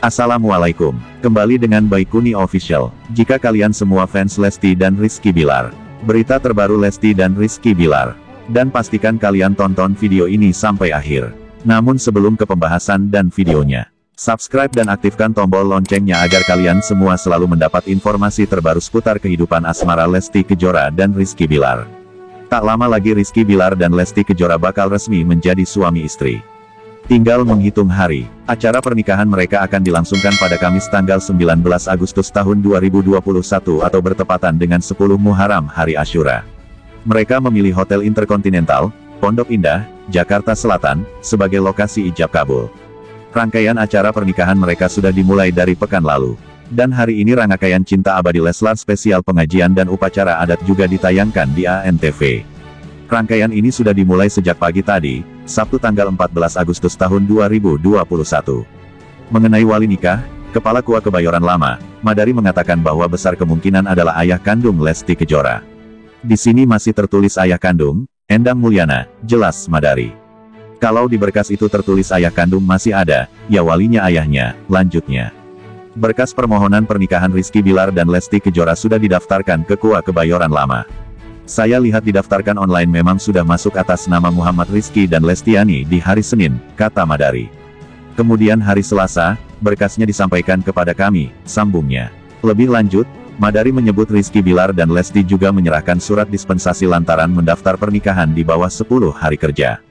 Assalamualaikum, kembali dengan Baikuni Official. Jika kalian semua fans Lesti dan Rizky Bilar, berita terbaru Lesti dan Rizky Bilar, dan pastikan kalian tonton video ini sampai akhir. Namun sebelum ke pembahasan dan videonya, subscribe dan aktifkan tombol loncengnya agar kalian semua selalu mendapat informasi terbaru seputar kehidupan asmara Lesti Kejora dan Rizky Bilar. Tak lama lagi Rizky Bilar dan Lesti Kejora bakal resmi menjadi suami istri. Tinggal menghitung hari, acara pernikahan mereka akan dilangsungkan pada Kamis tanggal 19 Agustus tahun 2021 atau bertepatan dengan 10 Muharram hari Asyura. Mereka memilih Hotel Intercontinental, Pondok Indah, Jakarta Selatan, sebagai lokasi ijab kabul. Rangkaian acara pernikahan mereka sudah dimulai dari pekan lalu. Dan hari ini rangkaian Cinta Abadi Leslar spesial pengajian dan upacara adat juga ditayangkan di ANTV. Rangkaian ini sudah dimulai sejak pagi tadi, Sabtu tanggal 14 Agustus tahun 2021. Mengenai wali nikah, Kepala KUA Kebayoran Lama, Madari mengatakan bahwa besar kemungkinan adalah ayah kandung Lesti Kejora. Di sini masih tertulis ayah kandung, Endang Mulyana, jelas Madari. Kalau di berkas itu tertulis ayah kandung masih ada, ya walinya ayahnya, lanjutnya. Berkas permohonan pernikahan Rizky Bilar dan Lesti Kejora sudah didaftarkan ke KUA Kebayoran Lama. Saya lihat didaftarkan online memang sudah masuk atas nama Muhammad Rizky dan Lestiani di hari Senin, kata Madari. Kemudian hari Selasa, berkasnya disampaikan kepada kami, sambungnya. Lebih lanjut, Madari menyebut Rizky Bilar dan Lesti juga menyerahkan surat dispensasi lantaran mendaftar pernikahan di bawah 10 hari kerja.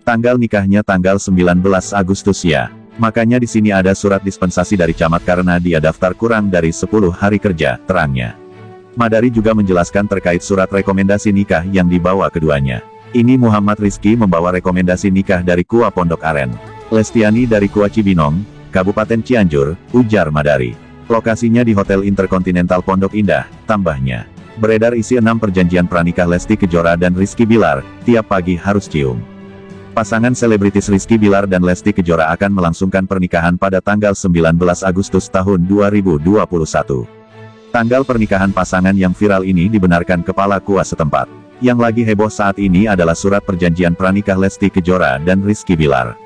Tanggal nikahnya tanggal 19 Agustus ya. Makanya di sini ada surat dispensasi dari camat karena dia daftar kurang dari 10 hari kerja, terangnya. Madari juga menjelaskan terkait surat rekomendasi nikah yang dibawa keduanya. Ini Muhammad Rizky membawa rekomendasi nikah dari KUA Pondok Aren. Lestiani dari KUA Cibinong, Kabupaten Cianjur, ujar Madari. Lokasinya di Hotel Intercontinental Pondok Indah, tambahnya. Beredar isi 6 perjanjian pranikah Lesti Kejora dan Rizky Bilar, tiap pagi harus cium. Pasangan selebritis Rizky Bilar dan Lesti Kejora akan melangsungkan pernikahan pada tanggal 19 Agustus tahun 2021. Tanggal pernikahan pasangan yang viral ini dibenarkan Kepala KUA setempat. Yang lagi heboh saat ini adalah surat perjanjian pranikah Lesti Kejora dan Rizky Bilar.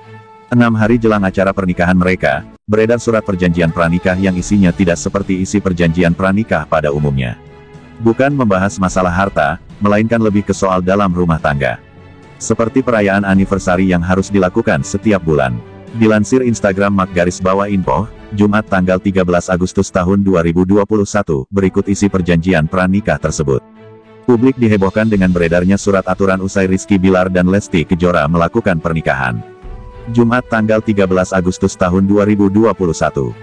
6 hari jelang acara pernikahan mereka, beredar surat perjanjian pranikah yang isinya tidak seperti isi perjanjian pranikah pada umumnya. Bukan membahas masalah harta, melainkan lebih ke soal dalam rumah tangga. Seperti perayaan anniversary yang harus dilakukan setiap bulan. Dilansir Instagram @info, Jumat tanggal 13 Agustus tahun 2021, berikut isi perjanjian pranikah tersebut. Publik dihebohkan dengan beredarnya surat aturan usai Rizky Bilar dan Lesti Kejora melakukan pernikahan. Jumat tanggal 13 Agustus tahun 2021.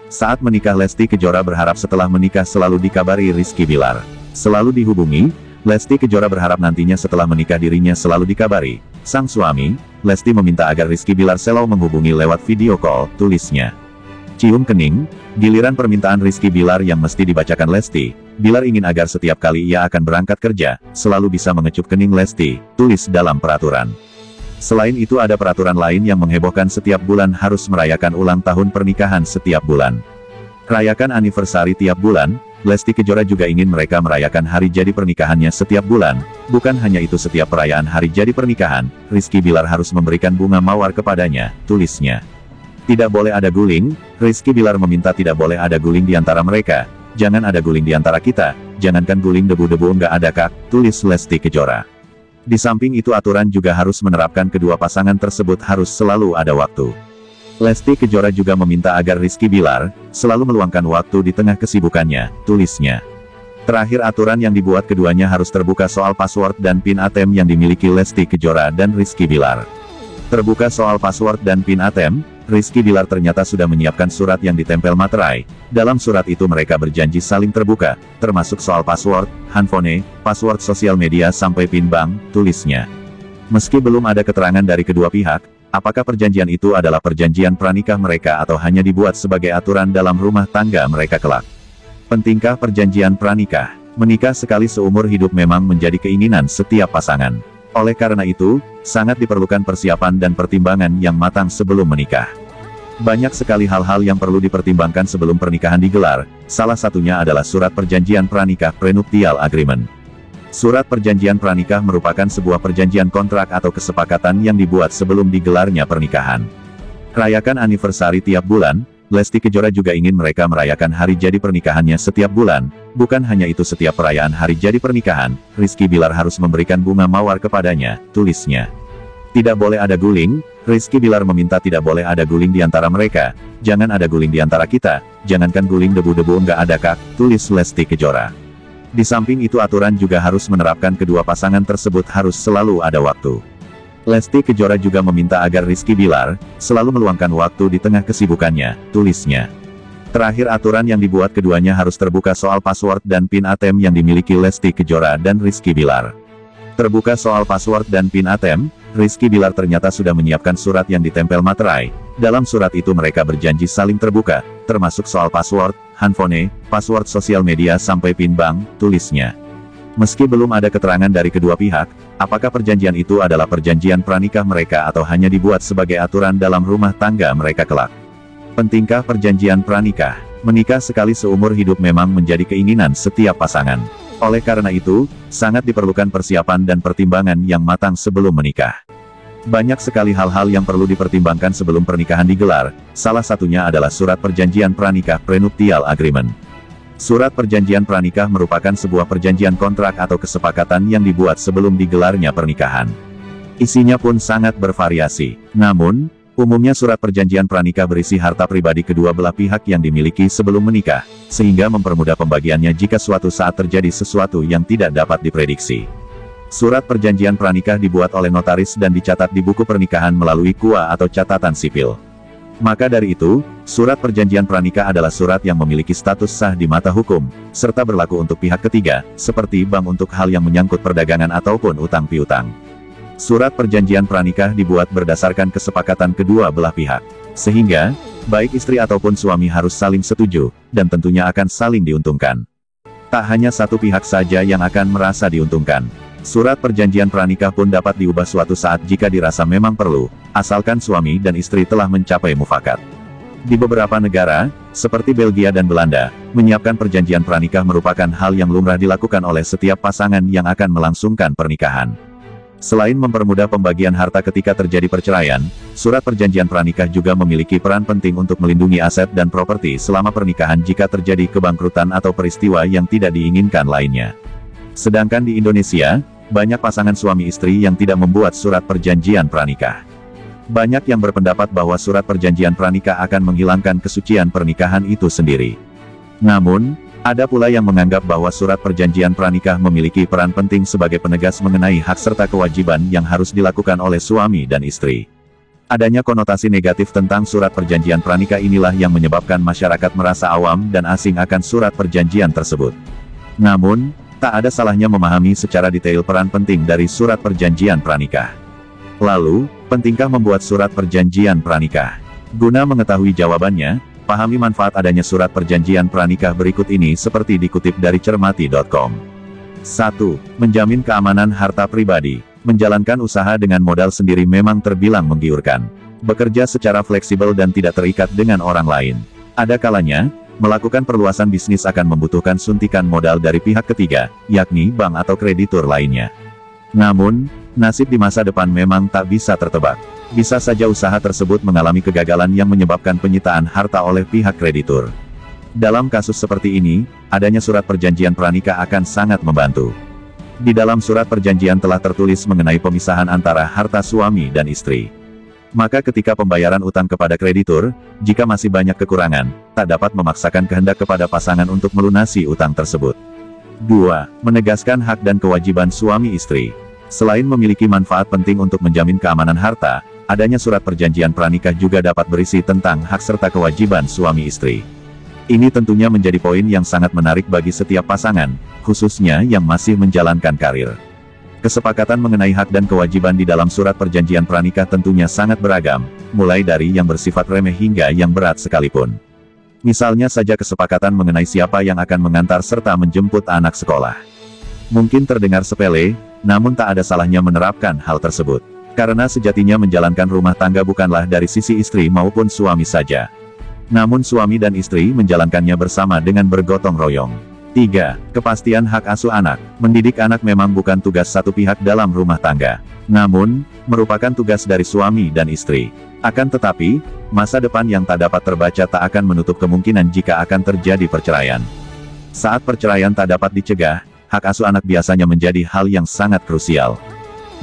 Saat menikah Lesti Kejora berharap setelah menikah selalu dikabari Rizky Bilar. Selalu dihubungi, Lesti Kejora berharap nantinya setelah menikah dirinya selalu dikabari. Sang suami, Lesti meminta agar Rizky Bilar selalu menghubungi lewat video call, tulisnya. Cium kening, giliran permintaan Rizky Bilar yang mesti dibacakan Lesti. Bilar ingin agar setiap kali ia akan berangkat kerja, selalu bisa mengecup kening Lesti, tulis dalam peraturan. Selain itu ada peraturan lain yang menghebohkan setiap bulan harus merayakan ulang tahun pernikahan setiap bulan. Rayakan anniversary tiap bulan, Lesti Kejora juga ingin mereka merayakan hari jadi pernikahannya setiap bulan. Bukan hanya itu, setiap perayaan hari jadi pernikahan, Rizky Bilar harus memberikan bunga mawar kepadanya, tulisnya. Tidak boleh ada guling, Rizky Bilar meminta tidak boleh ada guling di antara mereka. Jangan ada guling di antara kita, jangankan guling debu-debu nggak ada kak, tulis Lesti Kejora. Di samping itu aturan juga harus menerapkan kedua pasangan tersebut harus selalu ada waktu. Lesti Kejora juga meminta agar Rizky Bilar selalu meluangkan waktu di tengah kesibukannya, tulisnya. Terakhir aturan yang dibuat keduanya harus terbuka soal password dan PIN ATM yang dimiliki Lesti Kejora dan Rizky Bilar. Terbuka soal password dan PIN ATM, Rizky Bilar ternyata sudah menyiapkan surat yang ditempel materai. Dalam surat itu mereka berjanji saling terbuka, termasuk soal password, handphone, password sosial media sampai PIN bank, tulisnya. Meski belum ada keterangan dari kedua pihak, apakah perjanjian itu adalah perjanjian pranikah mereka atau hanya dibuat sebagai aturan dalam rumah tangga mereka kelak? Pentingkah perjanjian pranikah? Menikah sekali seumur hidup memang menjadi keinginan setiap pasangan. Oleh karena itu, sangat diperlukan persiapan dan pertimbangan yang matang sebelum menikah. Banyak sekali hal-hal yang perlu dipertimbangkan sebelum pernikahan digelar, salah satunya adalah surat perjanjian pranikah prenuptial agreement. Surat perjanjian pranikah merupakan sebuah perjanjian kontrak atau kesepakatan yang dibuat sebelum digelarnya pernikahan. Rayakan anniversary tiap bulan, Lesti Kejora juga ingin mereka merayakan hari jadi pernikahannya setiap bulan. Bukan hanya itu, setiap perayaan hari jadi pernikahan, Rizky Billar harus memberikan bunga mawar kepadanya, tulisnya. Tidak boleh ada guling, Rizky Billar meminta tidak boleh ada guling di antara mereka. Jangan ada guling di antara kita, jangankan guling debu-debu nggak ada kak, tulis Lesti Kejora. Di samping itu aturan juga harus menerapkan kedua pasangan tersebut harus selalu ada waktu. Lesti Kejora juga meminta agar Rizky Billar selalu meluangkan waktu di tengah kesibukannya, tulisnya. Terakhir, aturan yang dibuat keduanya harus terbuka soal password dan PIN ATM yang dimiliki Lesti Kejora dan Rizky Billar. Terbuka soal password dan PIN ATM, Rizky Billar ternyata sudah menyiapkan surat yang ditempel materai. Dalam surat itu mereka berjanji saling terbuka, termasuk soal password, handphone, password sosial media sampai PIN bank, tulisnya. Meski belum ada keterangan dari kedua pihak, apakah perjanjian itu adalah perjanjian pranikah mereka atau hanya dibuat sebagai aturan dalam rumah tangga mereka kelak. Pentingkah perjanjian pranikah? Menikah sekali seumur hidup memang menjadi keinginan setiap pasangan. Oleh karena itu, sangat diperlukan persiapan dan pertimbangan yang matang sebelum menikah. Banyak sekali hal-hal yang perlu dipertimbangkan sebelum pernikahan digelar, salah satunya adalah surat perjanjian pranikah prenuptial agreement. Surat perjanjian pranikah merupakan sebuah perjanjian kontrak atau kesepakatan yang dibuat sebelum digelarnya pernikahan. Isinya pun sangat bervariasi. Namun, umumnya surat perjanjian pranikah berisi harta pribadi kedua belah pihak yang dimiliki sebelum menikah, sehingga mempermudah pembagiannya jika suatu saat terjadi sesuatu yang tidak dapat diprediksi. Surat perjanjian pranikah dibuat oleh notaris dan dicatat di buku pernikahan melalui KUA atau catatan sipil. Maka dari itu, surat perjanjian pranikah adalah surat yang memiliki status sah di mata hukum, serta berlaku untuk pihak ketiga, seperti bank untuk hal yang menyangkut perdagangan ataupun utang piutang. Surat perjanjian pranikah dibuat berdasarkan kesepakatan kedua belah pihak. Sehingga, baik istri ataupun suami harus saling setuju, dan tentunya akan saling diuntungkan. Tak hanya satu pihak saja yang akan merasa diuntungkan. Surat perjanjian pranikah pun dapat diubah suatu saat jika dirasa memang perlu, asalkan suami dan istri telah mencapai mufakat. Di beberapa negara, seperti Belgia dan Belanda, menyiapkan perjanjian pranikah merupakan hal yang lumrah dilakukan oleh setiap pasangan yang akan melangsungkan pernikahan. Selain mempermudah pembagian harta ketika terjadi perceraian, surat perjanjian pranikah juga memiliki peran penting untuk melindungi aset dan properti selama pernikahan jika terjadi kebangkrutan atau peristiwa yang tidak diinginkan lainnya. Sedangkan di Indonesia, banyak pasangan suami istri yang tidak membuat surat perjanjian pranikah. Banyak yang berpendapat bahwa surat perjanjian pranikah akan menghilangkan kesucian pernikahan itu sendiri. Namun, ada pula yang menganggap bahwa surat perjanjian pranikah memiliki peran penting sebagai penegas mengenai hak serta kewajiban yang harus dilakukan oleh suami dan istri. Adanya konotasi negatif tentang surat perjanjian pranikah inilah yang menyebabkan masyarakat merasa awam dan asing akan surat perjanjian tersebut. Namun, tak ada salahnya memahami secara detail peran penting dari surat perjanjian pranikah. Lalu, pentingkah membuat surat perjanjian pranikah? Guna mengetahui jawabannya, pahami manfaat adanya surat perjanjian pranikah berikut ini seperti dikutip dari cermati.com. 1. Menjamin keamanan harta pribadi. Menjalankan usaha dengan modal sendiri memang terbilang menggiurkan. Bekerja secara fleksibel dan tidak terikat dengan orang lain. Ada kalanya, melakukan perluasan bisnis akan membutuhkan suntikan modal dari pihak ketiga, yakni bank atau kreditur lainnya. Namun, nasib di masa depan memang tak bisa tertebak. Bisa saja usaha tersebut mengalami kegagalan yang menyebabkan penyitaan harta oleh pihak kreditur. Dalam kasus seperti ini, adanya surat perjanjian pranikah akan sangat membantu. Di dalam surat perjanjian telah tertulis mengenai pemisahan antara harta suami dan istri. Maka ketika pembayaran utang kepada kreditur, jika masih banyak kekurangan, tak dapat memaksakan kehendak kepada pasangan untuk melunasi utang tersebut. 2. Menegaskan hak dan kewajiban suami istri. Selain memiliki manfaat penting untuk menjamin keamanan harta, adanya surat perjanjian pranikah juga dapat berisi tentang hak serta kewajiban suami istri. Ini tentunya menjadi poin yang sangat menarik bagi setiap pasangan, khususnya yang masih menjalankan karir. Kesepakatan mengenai hak dan kewajiban di dalam surat perjanjian pranikah tentunya sangat beragam, mulai dari yang bersifat remeh hingga yang berat sekalipun. Misalnya saja kesepakatan mengenai siapa yang akan mengantar serta menjemput anak sekolah. Mungkin terdengar sepele, namun tak ada salahnya menerapkan hal tersebut. Karena sejatinya menjalankan rumah tangga bukanlah dari sisi istri maupun suami saja. Namun suami dan istri menjalankannya bersama dengan bergotong royong. 3. Kepastian hak asuh anak. Mendidik anak memang bukan tugas satu pihak dalam rumah tangga. Namun, merupakan tugas dari suami dan istri. Akan tetapi, masa depan yang tak dapat terbaca tak akan menutup kemungkinan jika akan terjadi perceraian. Saat perceraian tak dapat dicegah, hak asuh anak biasanya menjadi hal yang sangat krusial.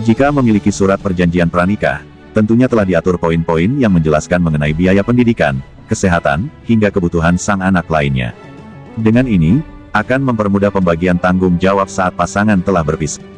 Jika memiliki surat perjanjian pranikah, tentunya telah diatur poin-poin yang menjelaskan mengenai biaya pendidikan, kesehatan, hingga kebutuhan sang anak lainnya. Dengan ini, akan mempermudah pembagian tanggung jawab saat pasangan telah berpisah.